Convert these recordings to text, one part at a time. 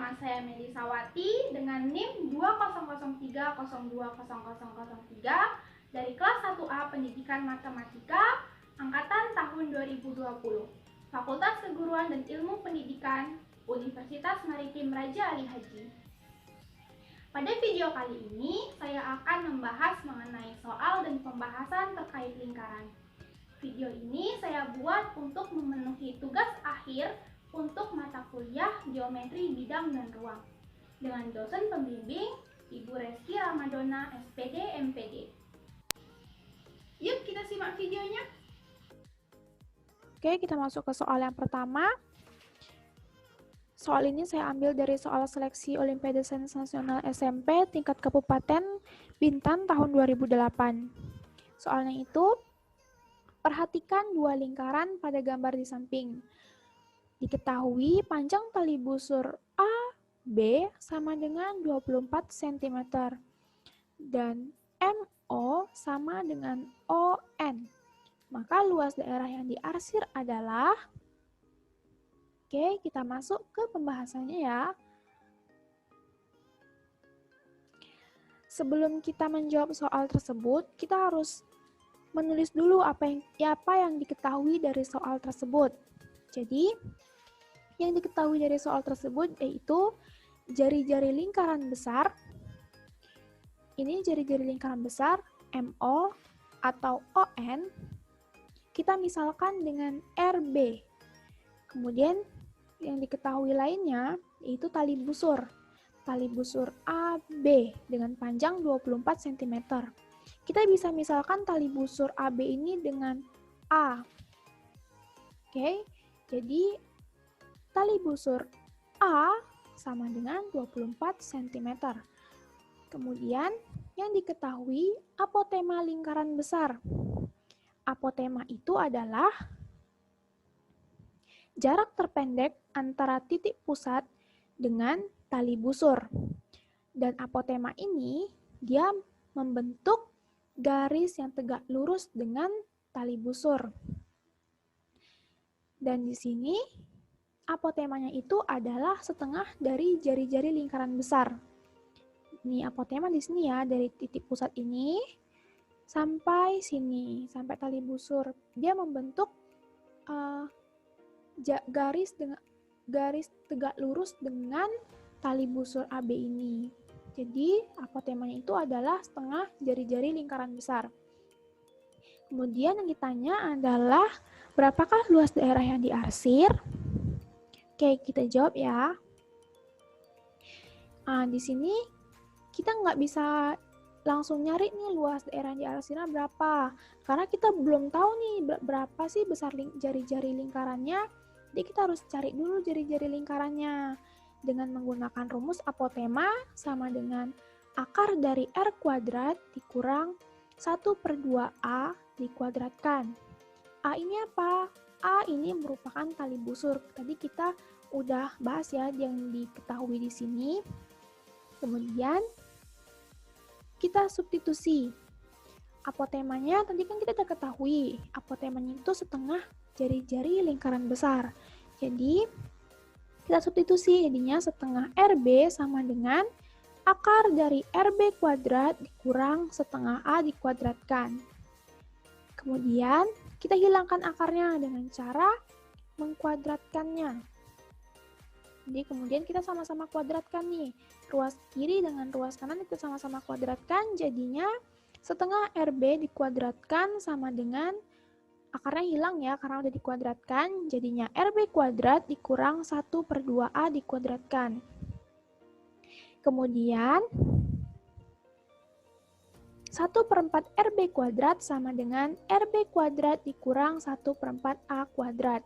Nama saya Melisawati dengan NIM 20030200003 dari kelas 1A Pendidikan Matematika angkatan tahun 2020, Fakultas Keguruan dan Ilmu Pendidikan, Universitas Maritim Raja Ali Haji. Pada video kali ini, saya akan membahas mengenai soal dan pembahasan terkait lingkaran. Video ini saya buat untuk memenuhi tugas akhir untuk mata kuliah Geometri Bidang dan Ruang dengan dosen pembimbing Ibu Reski Ramadona, SPD, MPD. Yuk kita simak videonya. Oke, kita masuk ke soal yang pertama. Soal ini saya ambil dari soal seleksi Olimpiade Sains Nasional SMP tingkat Kabupaten Bintan tahun 2008. Soalnya itu, perhatikan dua lingkaran pada gambar di samping. Diketahui panjang tali busur AB sama dengan 24 cm dan MO sama dengan ON. Maka luas daerah yang diarsir adalah... Oke, kita masuk ke pembahasannya ya. Sebelum kita menjawab soal tersebut, kita harus menulis dulu apa yang diketahui dari soal tersebut. Jadi, yang diketahui dari soal tersebut yaitu jari-jari lingkaran besar. Ini jari-jari lingkaran besar, MO atau ON, kita misalkan dengan RB. Kemudian, yang diketahui lainnya yaitu tali busur. Tali busur AB dengan panjang 24 cm. Kita bisa misalkan tali busur AB ini dengan A. Oke, jadi tali busur A sama dengan 24 cm. Kemudian, yang diketahui apotema lingkaran besar. Apotema itu adalah jarak terpendek antara titik pusat dengan tali busur. Dan apotema ini, dia membentuk garis yang tegak lurus dengan tali busur. Dan di sini, apotemanya itu adalah setengah dari jari-jari lingkaran besar. Ini apotema di sini ya, dari titik pusat ini sampai sini, sampai tali busur. Dia membentuk garis tegak lurus dengan tali busur AB ini. Jadi, apotemanya itu adalah setengah jari-jari lingkaran besar. Kemudian yang ditanya adalah, berapakah luas daerah yang diarsir? Oke, kita jawab ya. Di sini kita nggak bisa langsung nyari nih luas daerah yang diarsirnya berapa. Karena kita belum tahu nih berapa sih besar jari-jari lingkarannya. Jadi kita harus cari dulu jari-jari lingkarannya. Dengan menggunakan rumus apotema sama dengan akar dari R kuadrat dikurang 1/2A dikuadratkan. A ini apa? A ini merupakan tali busur. Tadi kita udah bahas ya yang diketahui di sini. Kemudian kita substitusi. Apotemanya tadi kan kita udah ketahui. Apotemanya itu setengah jari-jari lingkaran besar. Jadi kita substitusi, jadinya setengah RB sama dengan akar dari RB kuadrat dikurang setengah A dikuadratkan. Kemudian kita hilangkan akarnya dengan cara mengkuadratkannya. Jadi kemudian kita sama-sama kuadratkan nih. Ruas kiri dengan ruas kanan kita sama-sama kuadratkan, jadinya setengah RB dikuadratkan sama dengan, akarnya hilang ya karena udah dikuadratkan, jadinya RB kuadrat dikurang 1/2A dikuadratkan. Kemudian 1/4 RB kuadrat sama dengan RB kuadrat dikurang 1/4A kuadrat.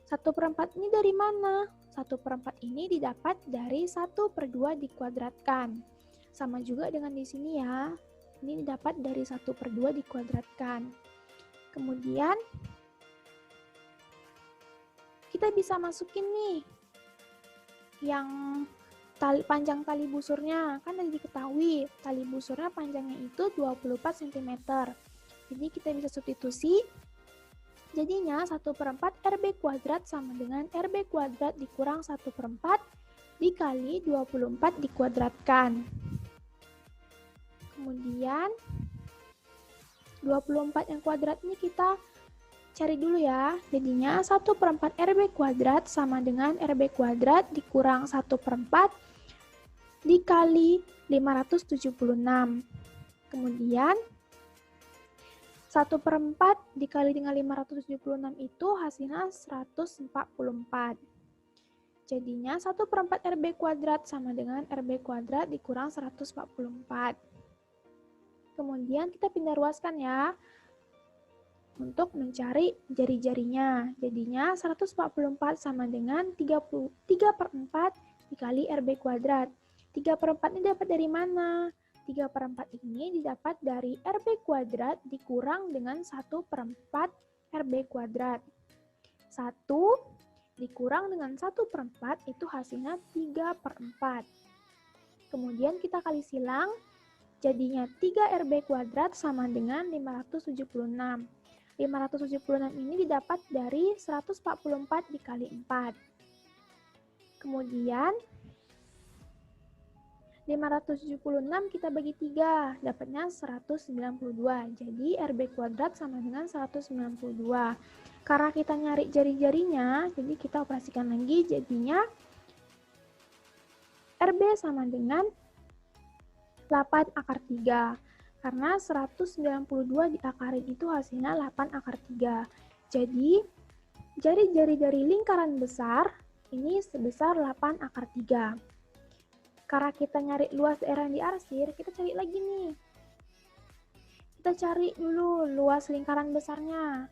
1/4 ini dari mana? 1/4 ini didapat dari 1/2 dikuadratkan. Sama juga dengan di sini ya. Ini didapat dari 1/2 dikuadratkan. Kemudian kita bisa masukin nih yang panjang tali busurnya. Kan tadi diketahui tali busurnya panjangnya itu 24 cm. Jadi kita bisa substitusi. Jadinya 1/4 RB kuadrat sama dengan RB kuadrat dikurang 1/4 dikali 24 dikuadratkan. Kemudian 24 yang kuadrat ini kita cari dulu ya. Jadinya 1/4 RB kuadrat sama dengan RB kuadrat dikurang 1/4 dikali 576. Kemudian 1/4 dikali dengan 576 itu hasilnya 144. Jadinya 1/4 RB kuadrat sama dengan RB kuadrat dikurang 144. Kemudian kita pindah ruaskan ya untuk mencari jari-jarinya. Jadinya 144 sama dengan 3/4 dikali RB kuadrat. 3/4 ini dapat dari mana? 3/4 ini didapat dari RB kuadrat dikurang dengan 1/4 RB kuadrat. 1 dikurang dengan 1/4 itu hasilnya 3/4. Kemudian kita kali silang, jadinya 3 RB kuadrat sama dengan 576. 576 ini didapat dari 144 dikali 4. Kemudian 576 kita bagi 3, dapatnya 192. Jadi RB kuadrat sama dengan 192. Karena kita nyari jari-jarinya, jadi kita operasikan lagi, jadinya RB sama dengan 8/3. Karena 192 diakarin itu hasilnya 8/3. Jadi, jari-jari dari lingkaran besar ini sebesar 8/3. Karena kita nyari luas daerah yang diarsir, kita cari lagi nih. Kita cari dulu luas lingkaran besarnya.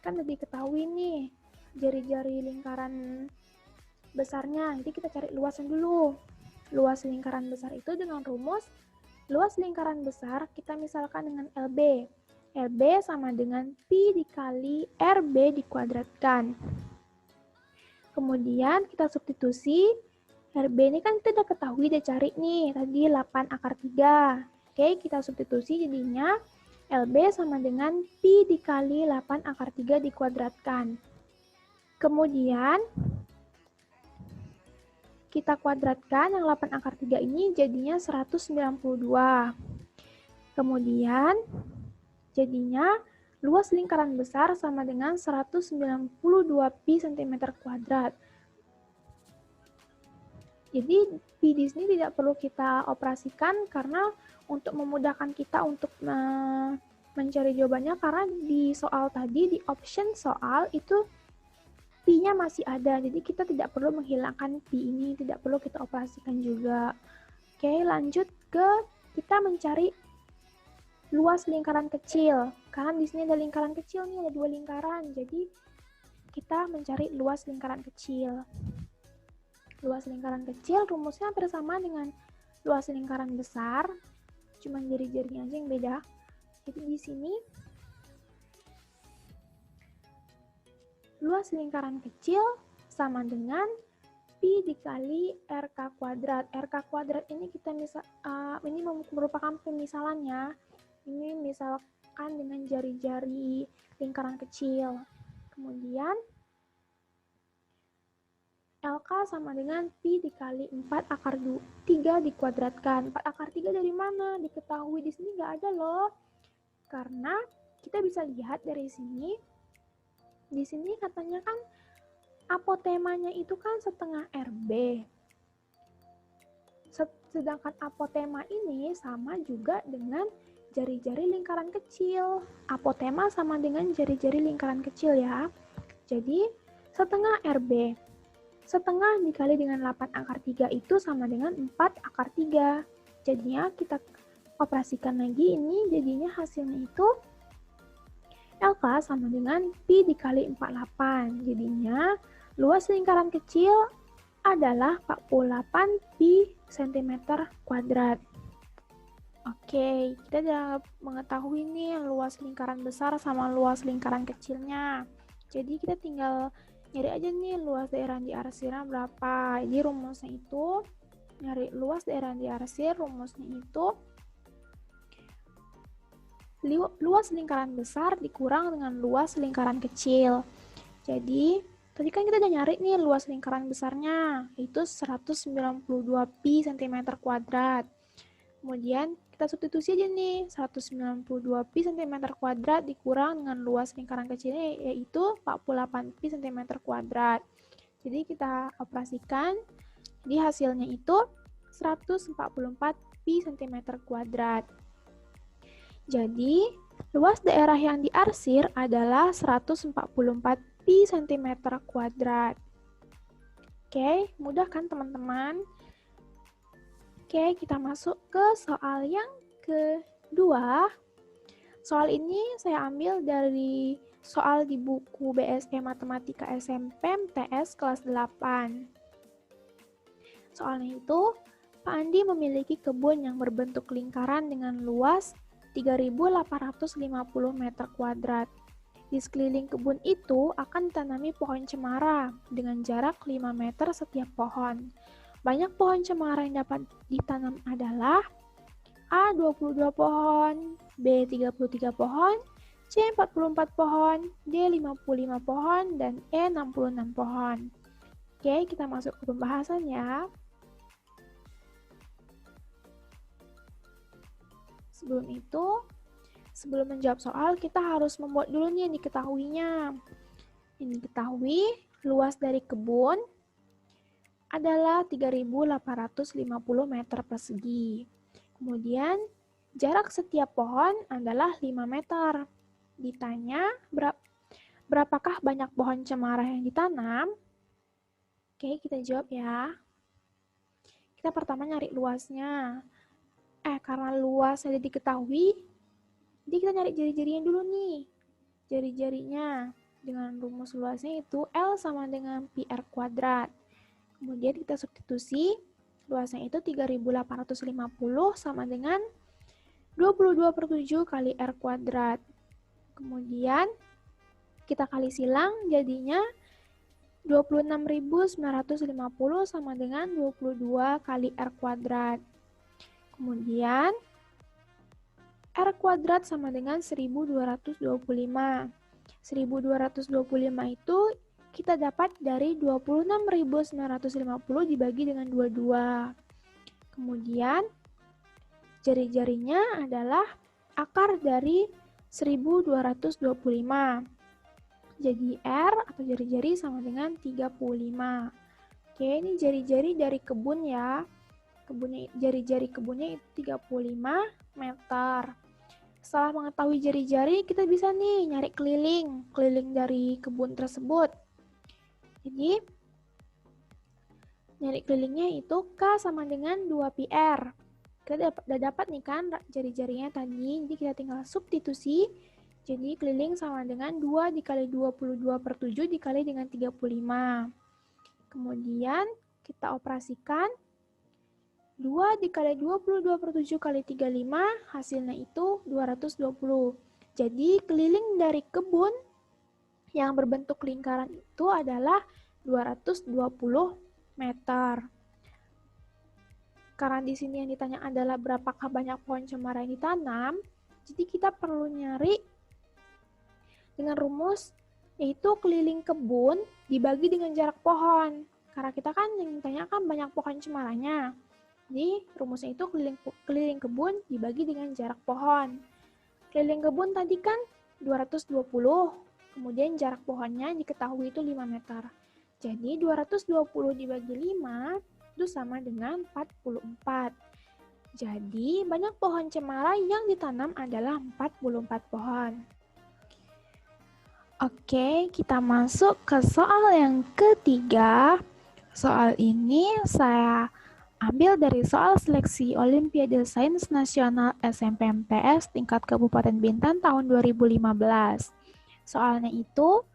Kan udah diketahui nih, jari-jari lingkaran besarnya. Jadi kita cari luasnya dulu. Luas lingkaran besar itu dengan rumus luas lingkaran besar kita misalkan dengan LB. LB sama dengan Pi dikali RB dikuadratkan. Kemudian kita substitusi. RB ini kan kita udah ketahui, udah cari nih. Tadi 8/3. Oke, kita substitusi jadinya LB sama dengan Pi dikali 8/3 dikuadratkan. Kemudian kita kuadratkan yang 8/3 ini jadinya 192. Kemudian jadinya luas lingkaran besar sama dengan 192 pi cm kuadrat. Jadi pi di sini tidak perlu kita operasikan karena untuk memudahkan kita untuk mencari jawabannya, karena di soal tadi, di option soal itu pi-nya masih ada, jadi kita tidak perlu menghilangkan pi ini, tidak perlu kita operasikan juga. Oke, lanjut ke kita mencari luas lingkaran kecil. Karena di sini ada lingkaran kecil nih, ada 2 lingkaran, jadi kita mencari luas lingkaran kecil. Luas lingkaran kecil rumusnya hampir sama dengan luas lingkaran besar, cuman jari-jarinya aja yang beda. Jadi di sini luas lingkaran kecil sama dengan pi dikali RK kuadrat. RK kuadrat ini kita ini merupakan pemisalannya. Ini misalkan dengan jari-jari lingkaran kecil. Kemudian LK sama dengan pi dikali 4/3 dikuadratkan. 4/3 dari mana? Diketahui di sini nggak ada loh. Karena kita bisa lihat dari sini. Di sini katanya kan apotemanya itu kan setengah RB. Sedangkan apotema ini sama juga dengan jari-jari lingkaran kecil. Apotema sama dengan jari-jari lingkaran kecil ya. Jadi setengah RB. Setengah dikali dengan 8/3 itu sama dengan 4/3. Jadinya kita operasikan lagi ini, jadinya hasilnya itu LK sama dengan pi dikali 48. Jadinya luas lingkaran kecil adalah 48 pi cm kuadrat. Oke, kita sudah mengetahui nih luas lingkaran besar sama luas lingkaran kecilnya. Jadi kita tinggal nyari aja nih luas daerah yang diarsirnya berapa. Jadi rumusnya itu, nyari luas daerah yang diarsir, rumusnya itu luas lingkaran besar dikurang dengan luas lingkaran kecil. Jadi Tadi kan kita udah nyari nih luas lingkaran besarnya, itu 192 pi cm kuadrat. Kemudian kita substitusi aja nih, 192 pi cm kuadrat dikurang dengan luas lingkaran kecilnya yaitu 48 pi cm kuadrat. Jadi kita operasikan, jadi hasilnya itu 144 pi cm kuadrat. Jadi, luas daerah yang diarsir adalah 144 pi cm kuadrat. Oke, mudah kan teman-teman? Oke, kita masuk ke soal yang kedua. Soal ini saya ambil dari soal di buku BSE Matematika SMP MTS kelas 8. Soalnya itu, Pak Andi memiliki kebun yang berbentuk lingkaran dengan luas 3.850 meter kuadrat. Di sekeliling kebun itu akan ditanami pohon cemara dengan jarak 5 meter setiap pohon. Banyak pohon cemara yang dapat ditanam adalah A. 22 pohon, B. 33 pohon, C. 44 pohon, D. 55 pohon, dan E. 66 pohon. Oke, kita masuk ke pembahasan ya. Sebelum itu, sebelum menjawab soal, kita harus membuat dulu nih yang diketahuinya. Yang diketahui, luas dari kebun adalah 3.850 meter persegi. Kemudian, jarak setiap pohon adalah 5 meter. Ditanya, berapakah banyak pohon cemara yang ditanam? Oke, kita jawab ya. Kita pertama nyari luasnya. Karena luas sudah diketahui, jadi kita nyari jari-jarinya dulu nih. Jari-jarinya dengan rumus luasnya itu L sama dengan pi R kuadrat. Kemudian kita substitusi, luasnya itu 3.850 sama dengan 22/7 kali R kuadrat. Kemudian kita kali silang jadinya 26.950 sama dengan 22 kali R kuadrat. Kemudian R kuadrat sama dengan 1225. 1225 itu kita dapat dari 26.950 dibagi dengan 22. Kemudian jari-jarinya adalah akar dari 1225. Jadi R atau jari-jari sama dengan 35. Oke, ini jari-jari dari kebun ya. Jari-jari kebunnya itu 35 meter. Setelah mengetahui jari-jari, kita bisa nih nyari keliling dari kebun tersebut. Jadi, nyari kelilingnya itu K sama dengan 2 pi R. Kita udah dapat nih kan jari-jarinya tadi, jadi kita tinggal substitusi. Jadi, keliling sama dengan 2 dikali 22/7 dikali dengan 35. Kemudian, kita operasikan 2 dikali 22/7 kali 35, hasilnya itu 220. Jadi, keliling dari kebun yang berbentuk lingkaran itu adalah 220 meter. Karena di sini yang ditanya adalah berapakah banyak pohon cemara yang ditanam, jadi kita perlu nyari dengan rumus yaitu keliling kebun dibagi dengan jarak pohon. Karena kita kan yang ditanya kan banyak pohon cemaranya. Jadi, rumusnya itu keliling kebun dibagi dengan jarak pohon. Keliling kebun tadi kan 220, kemudian jarak pohonnya diketahui itu 5 meter. Jadi, 220 dibagi 5 itu sama dengan 44. Jadi, banyak pohon cemara yang ditanam adalah 44 pohon. Oke, kita masuk ke soal yang ketiga. Soal ini saya ambil dari soal seleksi Olimpiade Sains Nasional SMP MTS tingkat Kabupaten Bintan tahun 2015. Soalnya itu,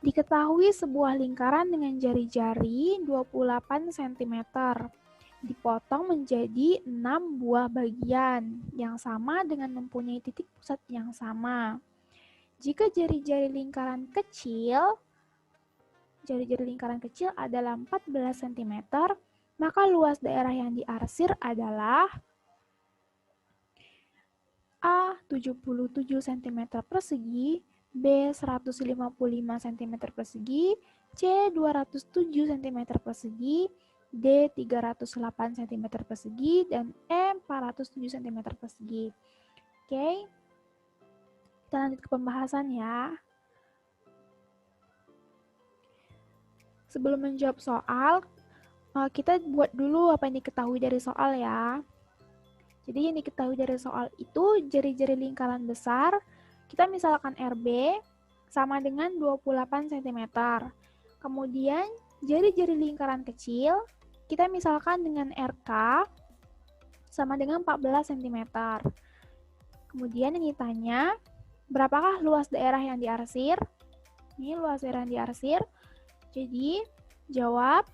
diketahui sebuah lingkaran dengan jari-jari 28 cm, dipotong menjadi 6 buah bagian yang sama dengan mempunyai titik pusat yang sama. Jika jari-jari lingkaran kecil adalah 14 cm, maka luas daerah yang diarsir adalah A. 77 cm persegi, B 155 cm persegi, C 207 cm persegi, D 308 cm persegi, dan E 407 cm persegi. Oke, kita lanjut ke pembahasan ya. Sebelum menjawab soal, kita buat dulu apa yang diketahui dari soal ya. Jadi yang diketahui dari soal itu jari-jari lingkaran besar, kita misalkan RB sama dengan 28 cm. Kemudian jari-jari lingkaran kecil, kita misalkan dengan RK sama dengan 14 cm. Kemudian yang ditanya, berapakah luas daerah yang diarsir? Ini luas daerah yang diarsir. Jadi, jawab.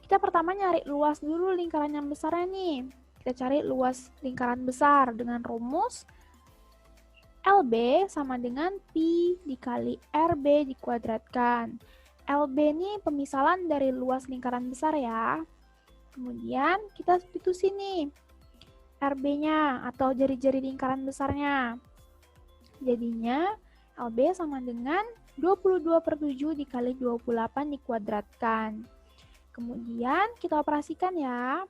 Kita pertama nyari luas dulu lingkaran yang besarnya nih. Kita cari luas lingkaran besar dengan rumus LB sama dengan Pi dikali RB dikuadratkan. LB ini pemisahan dari luas lingkaran besar ya. Kemudian kita substitusi nih RB-nya atau jari-jari lingkaran besarnya. Jadinya LB sama dengan 22/7 dikali 28 dikuadratkan. Kemudian kita operasikan ya.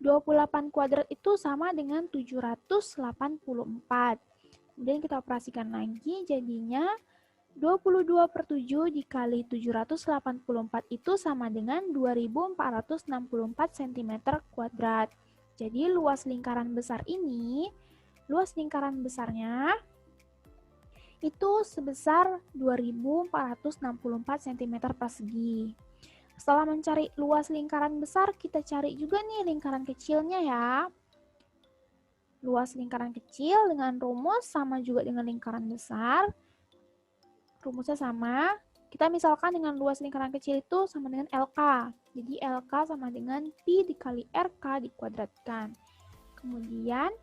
28 kuadrat itu sama dengan 784. Kemudian kita operasikan lagi, jadinya 22/7 dikali 784 itu sama dengan 2464 cm kuadrat. Jadi luas lingkaran besar ini, luas lingkaran besarnya itu sebesar 2464 cm persegi. Setelah mencari luas lingkaran besar, kita cari juga nih lingkaran kecilnya ya. Luas lingkaran kecil dengan rumus sama juga dengan lingkaran besar. Rumusnya sama. Kita misalkan dengan luas lingkaran kecil itu sama dengan LK. Jadi LK sama dengan Pi dikali RK dikuadratkan. Kemudian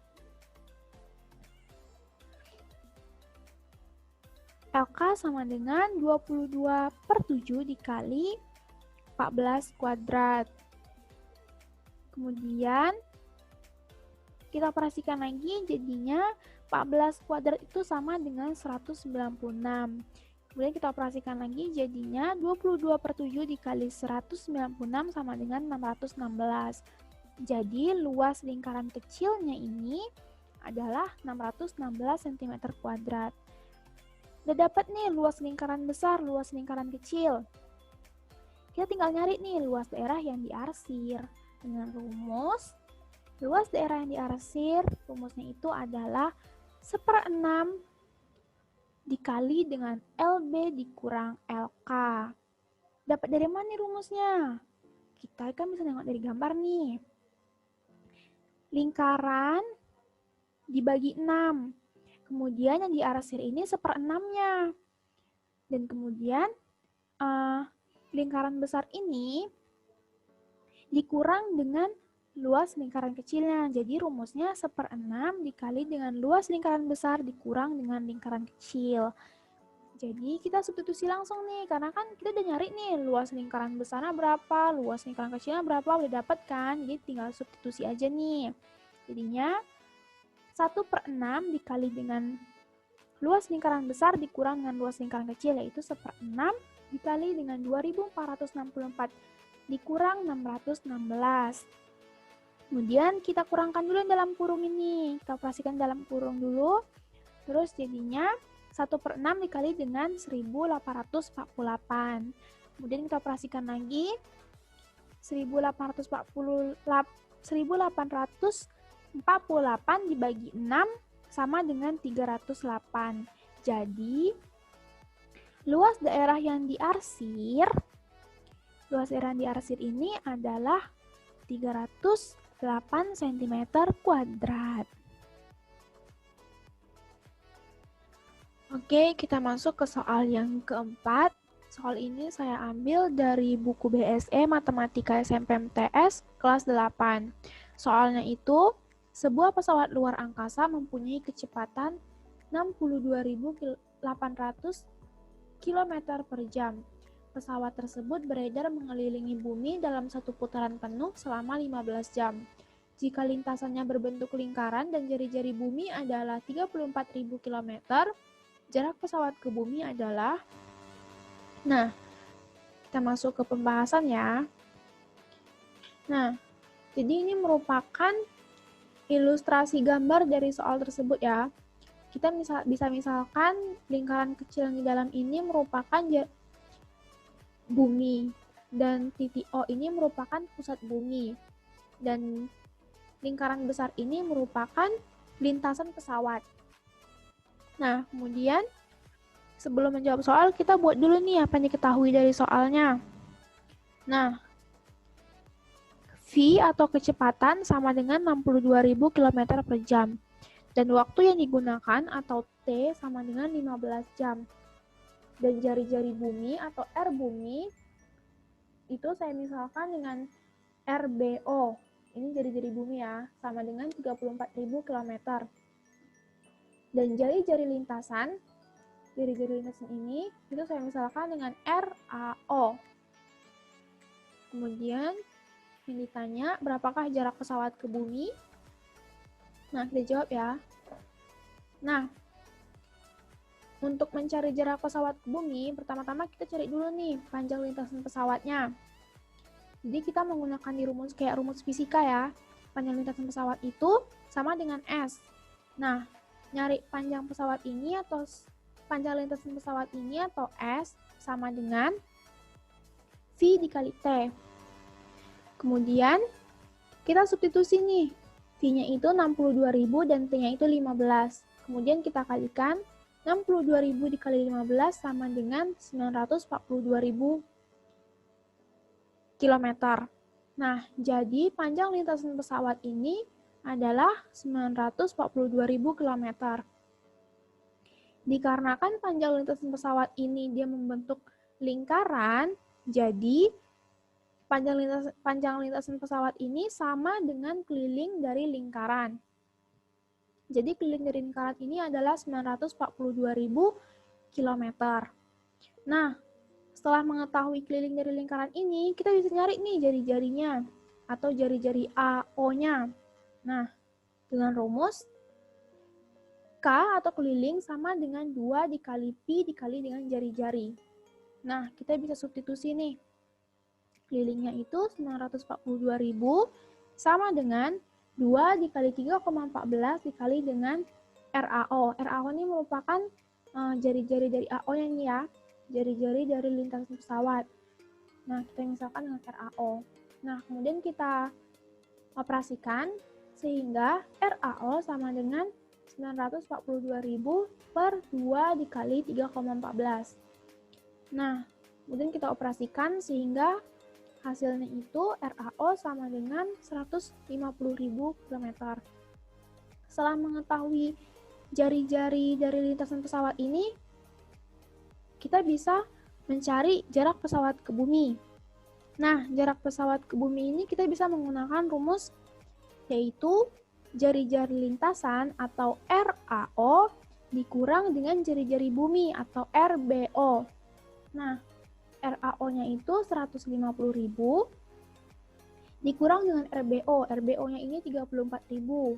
LK sama dengan 22/7 dikali 14 kuadrat. Kemudian kita operasikan lagi, jadinya 14 kuadrat itu sama dengan 196. Kemudian kita operasikan lagi, jadinya 22/7 dikali 196 sama dengan 616. Jadi luas lingkaran kecilnya ini adalah 616 cm kuadrat. Udah dapat nih luas lingkaran besar, luas lingkaran kecil. Kita tinggal nyari nih luas daerah yang diarsir. Dengan rumus, luas daerah yang diarsir, rumusnya itu adalah 1/6 dikali dengan LB dikurang LK. Dapat dari mana nih rumusnya? Kita kan bisa nengok dari gambar nih. Lingkaran dibagi 6. Kemudian yang diarsir ini 1/6-nya. Dan kemudian lingkaran besar ini dikurang dengan luas lingkaran kecilnya. Jadi rumusnya 1/6 dikali dengan luas lingkaran besar dikurang dengan lingkaran kecil. Jadi kita substitusi langsung nih, karena kan kita udah nyari nih luas lingkaran besarnya berapa, luas lingkaran kecilnya berapa, udah dapat kan. Jadi tinggal substitusi aja nih. Jadinya 1/6 dikali dengan luas lingkaran besar dikurang dengan luas lingkaran kecil, yaitu 1/6 dikali dengan 2464 dikurang 616. Kemudian kita kurangkan dulu yang dalam kurung ini. Kita operasikan dalam kurung dulu. Terus jadinya 1/6 dikali dengan 1848. Kemudian kita operasikan lagi. 1848 dibagi 6 sama dengan 308. Jadi luas daerah yang diarsir, ini adalah 308 cm kuadrat. Oke, kita masuk ke soal yang keempat. Soal ini saya ambil dari buku BSE Matematika SMPMTS kelas 8. Soalnya itu, sebuah pesawat luar angkasa mempunyai kecepatan 62.800 km per jam. Pesawat tersebut beredar mengelilingi bumi dalam satu putaran penuh selama 15 jam. jika lintasannya berbentuk lingkaran dan jari-jari bumi adalah 34.000 km, jarak pesawat ke bumi adalah... Nah, kita masuk ke pembahasan ya. Nah, jadi ini merupakan ilustrasi gambar dari soal tersebut ya. Kita bisa misalkan lingkaran kecil yang di dalam ini merupakan bumi, dan titik O ini merupakan pusat bumi, dan lingkaran besar ini merupakan lintasan pesawat. Nah, kemudian sebelum menjawab soal, kita buat dulu nih apa yang diketahui dari soalnya. Nah, V atau kecepatan sama dengan 62.000 km per jam. Dan waktu yang digunakan atau T sama dengan 15 jam. Dan jari-jari bumi atau R bumi, itu saya misalkan dengan RBO. Ini jari-jari bumi ya, sama dengan 34.000 km. Dan jari-jari lintasan ini, itu saya misalkan dengan RAO. Kemudian, yang ditanya, berapakah jarak pesawat ke bumi? Nah, kita jawab ya. Nah, untuk mencari jarak pesawat ke bumi, pertama-tama kita cari dulu nih panjang lintasan pesawatnya. Jadi kita menggunakan rumus fisika ya. Panjang lintasan pesawat itu sama dengan S. Nah, nyari panjang pesawat ini atau panjang lintasan pesawat ini atau S sama dengan V dikali T. Kemudian, kita substitusi nih. V-nya itu 62.000 dan T-nya itu 15. Kemudian kita kalikan 62.000 dikali 15 sama dengan 942.000 km. Nah, jadi panjang lintasan pesawat ini adalah 942.000 km. Dikarenakan panjang lintasan pesawat ini dia membentuk lingkaran, jadi panjang lintasan pesawat ini sama dengan keliling dari lingkaran. Jadi keliling dari lingkaran ini adalah 942.000 km. Nah, setelah mengetahui keliling dari lingkaran ini, kita bisa nyari nih jari-jarinya atau jari-jari AO-nya. Nah, dengan rumus K atau keliling sama dengan 2 dikali Pi dikali dengan jari-jari. Nah, kita bisa substitusi nih. Kelilingnya itu 942.000 sama dengan 2 dikali 3,14 dikali dengan RAO. RAO ini merupakan jari-jari dari AO-nya nih ya. Jari-jari dari lintasan pesawat. Nah, kita misalkan dengan RAO. Nah, kemudian kita operasikan sehingga RAO sama dengan 942.000 per 2 dikali 3,14. Nah, kemudian kita operasikan sehingga hasilnya itu RAO sama dengan 150.000 km. Setelah mengetahui jari-jari dari lintasan pesawat ini, kita bisa mencari jarak pesawat ke bumi. Nah, jarak pesawat ke bumi ini kita bisa menggunakan rumus yaitu jari-jari lintasan atau RAO dikurang dengan jari-jari bumi atau RBO. Nah, RAO-nya itu 150.000 dikurang dengan RBO. RBO-nya ini 34.000.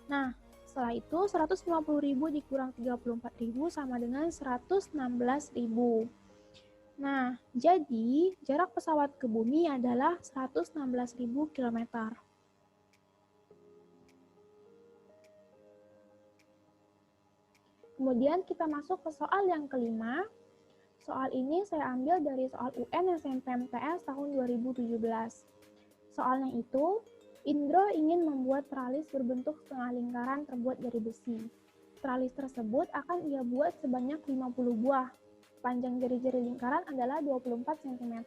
Nah, setelah itu 150.000 dikurang 34.000 sama dengan 116.000. Nah, jadi jarak pesawat ke bumi adalah 116.000 km. Kemudian kita masuk ke soal yang kelima. Soal ini saya ambil dari soal UN SNMPTN tahun 2017. Soalnya itu, Indro ingin membuat teralis berbentuk setengah lingkaran terbuat dari besi. Teralis tersebut akan ia buat sebanyak 50 buah. Panjang jari-jari lingkaran adalah 24 cm.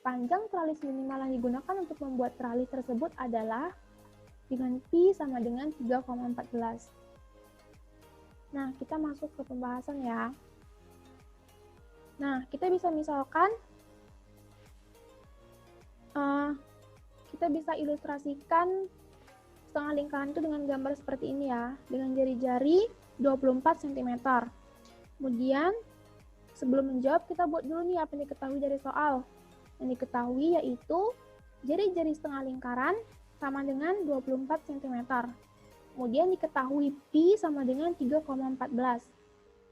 Panjang teralis minimal yang digunakan untuk membuat teralis tersebut adalah dengan Pi sama dengan 3,14. Nah, kita masuk ke pembahasan ya. Nah, kita bisa misalkan, kita bisa ilustrasikan setengah lingkaran itu dengan gambar seperti ini ya, dengan jari-jari 24 cm. Kemudian, sebelum menjawab, kita buat dulu nih apa yang diketahui dari soal. Yang diketahui yaitu, jari-jari setengah lingkaran sama dengan 24 cm. Kemudian diketahui pi sama dengan 3,14.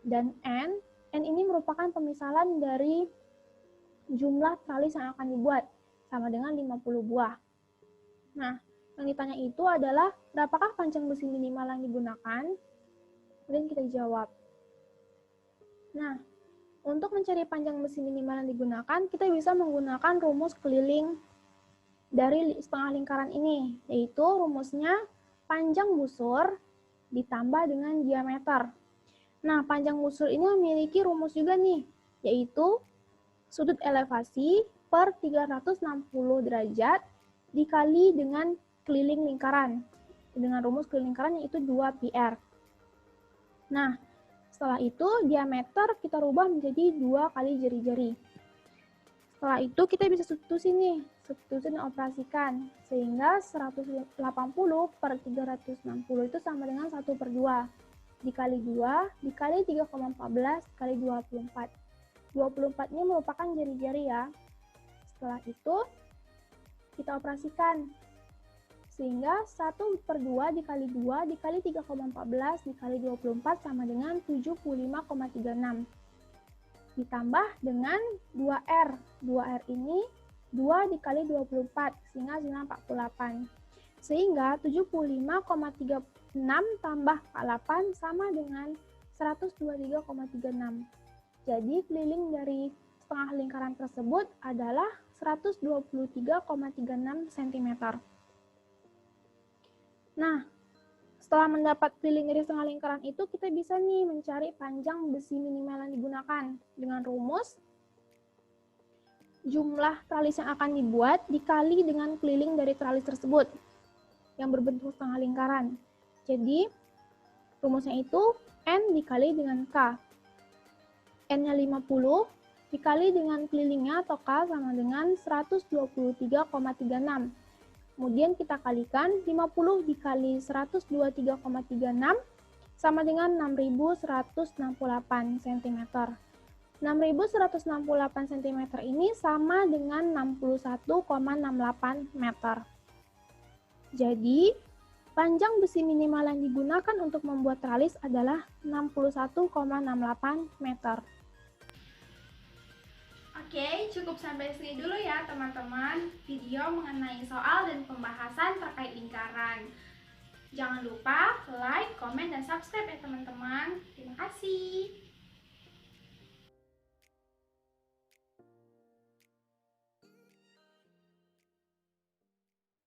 Dan N ini merupakan pemisahan dari jumlah tralis yang akan dibuat, sama dengan 50 buah. Nah, yang ditanya itu adalah berapakah panjang besi minimal yang digunakan? Kemudian kita jawab. Nah, untuk mencari panjang besi minimal yang digunakan, kita bisa menggunakan rumus keliling dari setengah lingkaran ini, yaitu rumusnya panjang busur ditambah dengan diameter. Nah, panjang busur ini memiliki rumus juga nih, yaitu sudut elevasi per 360 derajat dikali dengan keliling lingkaran. Dengan rumus keliling lingkaran yaitu 2πr. Nah, setelah itu diameter kita rubah menjadi 2 kali jari-jari. Setelah itu kita bisa substitusi nih, substitusi dan operasikan. Sehingga 180 per 360 itu sama dengan 1/2. Dikali 2, dikali 3,14, kali 24. 24 ini merupakan jari-jari ya. Setelah itu kita operasikan. Sehingga 1/2 dikali 2 dikali 3,14 dikali 24 sama dengan 75,36. Ditambah dengan 2R. 2R ini 2 dikali 24 sehingga hasilnya 48. Sehingga 75,36 tambah 48 sama dengan 123,36. Jadi keliling dari setengah lingkaran tersebut adalah 123,36 cm. Nah, setelah mendapat keliling dari setengah lingkaran itu, kita bisa nih mencari panjang besi minimal yang digunakan dengan rumus jumlah tralis yang akan dibuat dikali dengan keliling dari tralis tersebut yang berbentuk setengah lingkaran. Jadi, rumusnya itu N dikali dengan K. N-nya 50 dikali dengan kelilingnya atau K sama dengan 123,36. Kemudian kita kalikan 50 dikali 123,36 sama dengan 6.168 cm. 6.168 cm ini sama dengan 61,68 meter. Jadi, panjang besi minimal yang digunakan untuk membuat tralis adalah 61,68 meter. Oke, cukup sampai sini dulu ya teman-teman video mengenai soal dan pembahasan terkait lingkaran. Jangan lupa like, komen, dan subscribe ya teman-teman. Terima kasih.